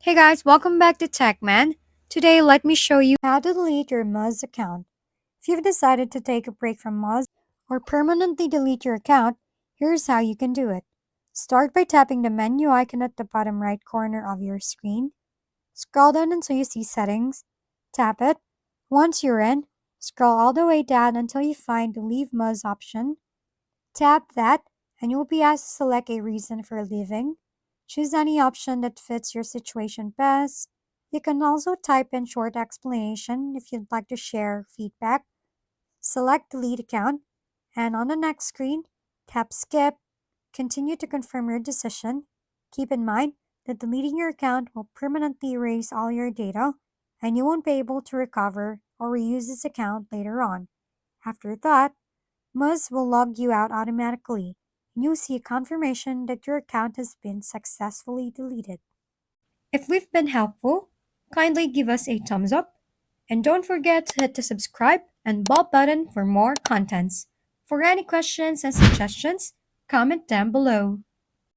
Hey guys, welcome back to TechMan. Today, let me show you how to delete your Muzz account. If you've decided to take a break from Muzz or permanently delete your account, here's how you can do it. Start by tapping the menu icon at the bottom right corner of your screen. Scroll down until you see Settings. Tap it. Once you're in, scroll all the way down until you find the Leave Muzz option. Tap that, and you'll be asked to select a reason for leaving. Choose any option that fits your situation best. You can also type in short explanation if you'd like to share feedback. Select Delete Account, and on the next screen, tap Skip. Continue to confirm your decision. Keep in mind that deleting your account will permanently erase all your data, and you won't be able to recover or reuse this account later on. After that, Muzz will log you out automatically, and you'll see a confirmation that your account has been successfully deleted. If we've been helpful, kindly give us a thumbs up, and don't forget to hit the subscribe and bell button for more contents. For any questions and suggestions, comment down below.